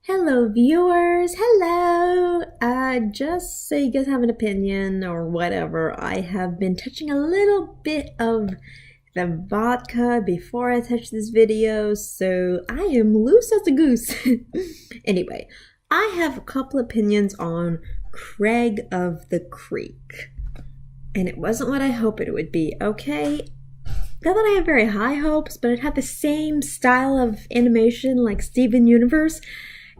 Hello, viewers. Hello. Just so you guys have an opinion or whatever, I have been touching a little bit of the vodka before I touch this video, so I am loose as a goose. Anyway, I have a couple opinions on Craig of the Creek, and it wasn't what I hoped it would be, okay? Not that I have very high hopes, but it had the same style of animation like Steven Universe.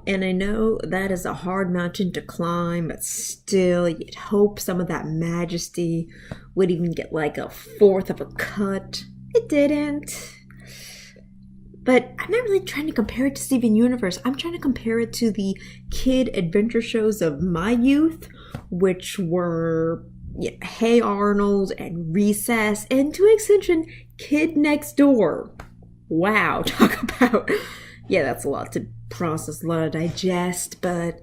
And I know that is a hard mountain to climb, but still, you'd hope some of that majesty would even get like a fourth of a cut. It didn't. But I'm not really trying to compare it to Steven Universe. I'm trying to compare it to the kid adventure shows of my youth, which were Hey Arnold and Recess, and to an extension, Kid Next Door. Wow, talk about... Yeah, that's a lot to process, a lot to digest, but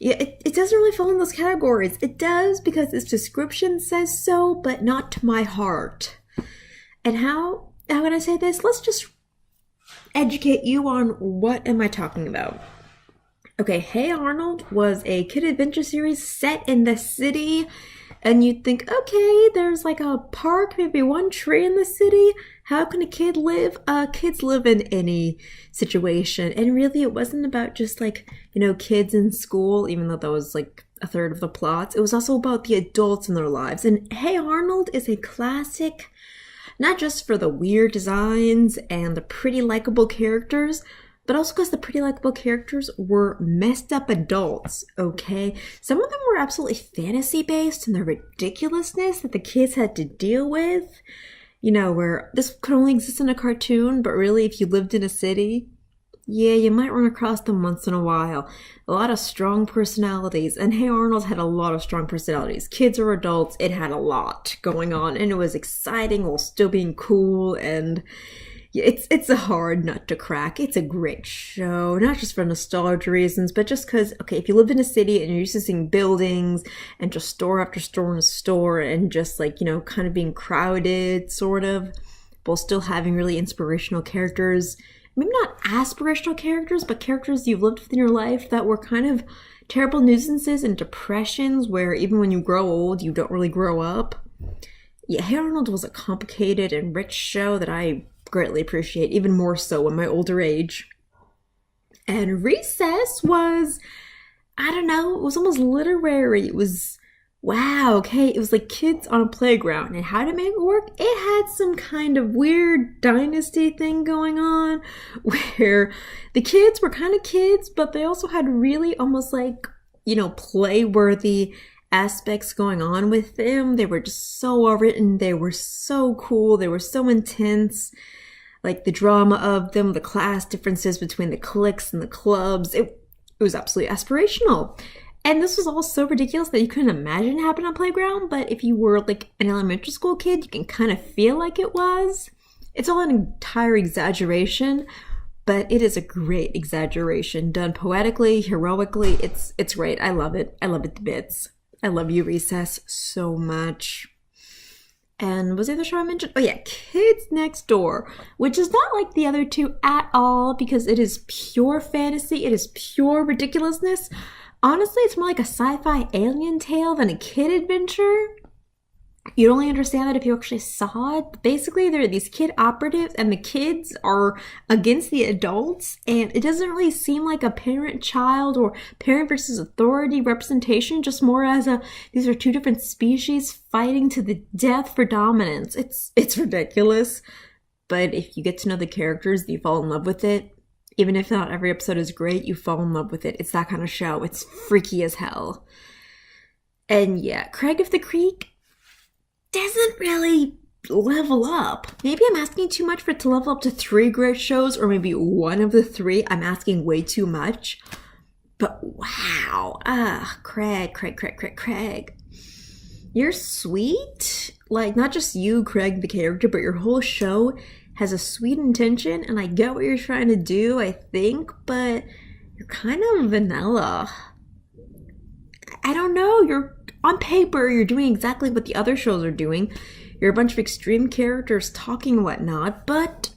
yeah, it doesn't really fall in those categories. It does because its description says so, but not to my heart. And how can I say this? Let's just educate you on what am I talking about. Okay, Hey Arnold was a kid adventure series set in the city, and you'd think, okay, there's like a park, maybe one tree in the city. How can a kid live? Kids live in any situation. And really, it wasn't about just like, kids in school, even though that was like a third of the plots. It was also about the adults in their lives. And Hey Arnold is a classic, not just for the weird designs and the pretty likable characters, but also because the pretty likable characters were messed up adults, okay? Some of them were absolutely fantasy-based in their ridiculousness that the kids had to deal with. Where this could only exist in a cartoon, but really if you lived in a city, yeah, you might run across them once in a while. A lot of strong personalities, and Hey Arnold had a lot of strong personalities. Kids or adults, it had a lot going on, and it was exciting while still being cool, and... It's a hard nut to crack. It's a great show, not just for nostalgia reasons, but just because, okay, if you live in a city and you're used to seeing buildings and just store after store in a store and just like, kind of being crowded, sort of, while still having really inspirational characters. Maybe not aspirational characters, but characters you've lived with in your life that were kind of terrible nuisances and depressions where even when you grow old, you don't really grow up. Yeah, Hey Arnold was a complicated and rich show that I greatly appreciate, even more so in my older age. And Recess was, I don't know, it was almost literary. It was, wow, okay, it was like kids on a playground. And how to make it work? It had some kind of weird dynasty thing going on where the kids were kind of kids, but they also had really almost like, play-worthy aspects going on with them. They were just so well written. They were so cool. They were so intense. Like the drama of them, the class differences between the cliques and the clubs. It was absolutely aspirational. And this was all so ridiculous that you couldn't imagine it happened on Playground. But if you were like an elementary school kid, you can kind of feel like it was. It's all an entire exaggeration, but it is a great exaggeration done poetically, heroically. It's great. I love it. I love it to bits. I love you, Recess, so much. And was the other show I mentioned? Oh yeah, Kids Next Door, which is not like the other two at all because it is pure fantasy. It is pure ridiculousness. Honestly, it's more like a sci-fi alien tale than a kid adventure. You'd only understand that if you actually saw it. Basically, there are these kid operatives and the kids are against the adults, and it doesn't really seem like a parent-child or parent versus authority representation, just more as these are two different species fighting to the death for dominance. It's ridiculous, but if you get to know the characters, you fall in love with it. Even if not every episode is great, you fall in love with it. It's that kind of show. It's freaky as hell. And yeah, Craig of the Creek doesn't really level up. Maybe I'm asking too much for it to level up to 3 great shows, or maybe one of the 3. I'm asking way too much. But wow. Craig. You're sweet. Like, not just you, Craig, the character, but your whole show has a sweet intention, and I get what you're trying to do, I think, but you're kind of vanilla. I don't know, on paper, you're doing exactly what the other shows are doing. You're a bunch of extreme characters talking and whatnot, but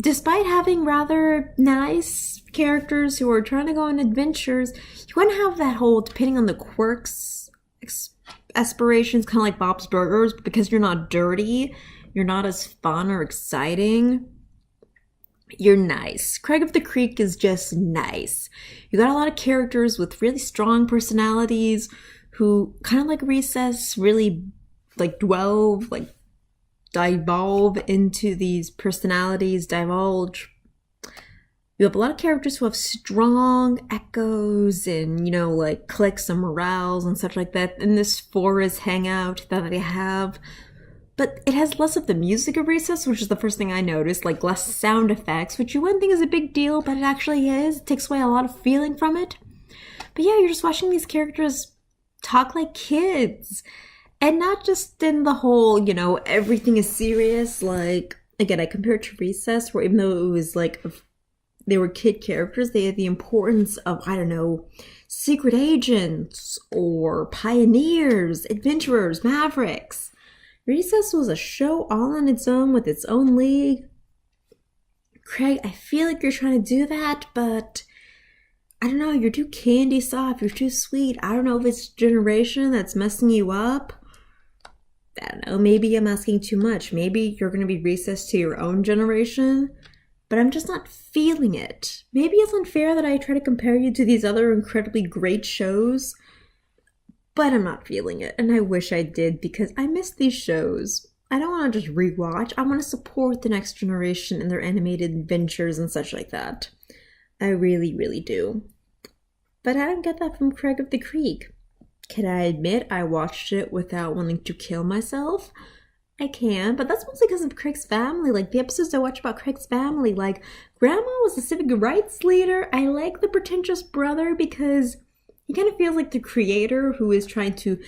despite having rather nice characters who are trying to go on adventures, you want to have that whole, depending on the quirks, aspirations, kind of like Bob's Burgers, because you're not dirty, you're not as fun or exciting. You're nice. Craig of the Creek is just nice. You got a lot of characters with really strong personalities who, kind of like Recess, really like devolve into these personalities, divulge. You have a lot of characters who have strong echoes and, like cliques and morales and such like that in this forest hangout that they have. But it has less of the music of Recess, which is the first thing I noticed, like less sound effects, which you wouldn't think is a big deal, but it actually is. It takes away a lot of feeling from it. But yeah, you're just watching these characters talk like kids. And not just in the whole, everything is serious. Like, again, I compare it to Recess, where even though it was like, they were kid characters, they had the importance of, secret agents or pioneers, adventurers, mavericks. Recess was a show all on its own with its own league. Craig, I feel like you're trying to do that, but I don't know, you're too candy soft, you're too sweet. I don't know if it's generation that's messing you up. I don't know, maybe I'm asking too much. Maybe you're going to be Recess to your own generation, but I'm just not feeling it. Maybe it's unfair that I try to compare you to these other incredibly great shows, but I'm not feeling it, and I wish I did because I miss these shows. I don't want to just rewatch. I want to support the next generation and their animated adventures and such like that. I really, really do. But I don't get that from Craig of the Creek. Can I admit I watched it without wanting to kill myself? I can, but that's mostly because of Craig's family. Like, the episodes I watch about Craig's family, like, Grandma was a civic rights leader. I like the pretentious brother because he kind of feels like the creator who is trying to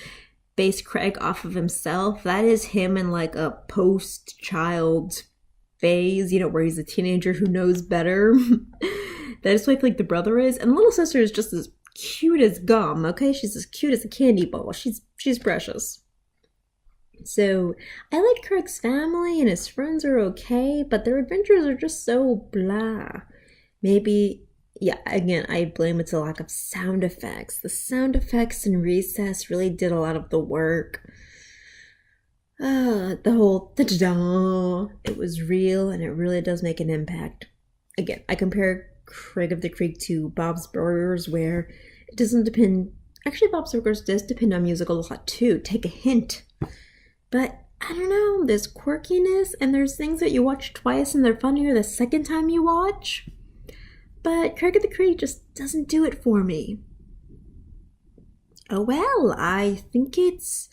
base Craig off of himself. That is him in like a post-child phase, where he's a teenager who knows better. That is what I feel like the brother is. And the little sister is just as cute as gum, okay? She's as cute as a candy ball. She's precious. So I like Craig's family and his friends are okay, but their adventures are just so blah. Maybe, yeah, again, I blame it to lack of sound effects. The sound effects in Recess really did a lot of the work. The whole da-da-da, it was real and it really does make an impact. Again, I compare Craig of the Creek to Bob's Burgers, where it doesn't depend. Actually, Bob's Burgers does depend on music a lot too. Take a hint. But I don't know, there's quirkiness and there's things that you watch twice and they're funnier the second time you watch. But Craig of the Creek just doesn't do it for me. Oh well, I think it's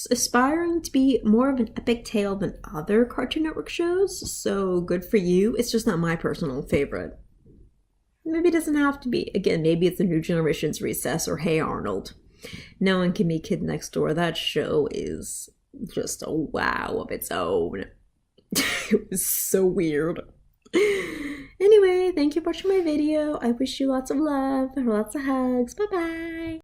aspiring to be more of an epic tale than other Cartoon Network shows, so good for you. It's just not my personal favorite. Maybe it doesn't have to be. Again, maybe it's a new generation's Recess or Hey Arnold. No One Can Be Kid Next Door. That show is just a wow of its own. It was so weird. Anyway, thank you for watching my video. I wish you lots of love, lots of hugs. Bye-bye.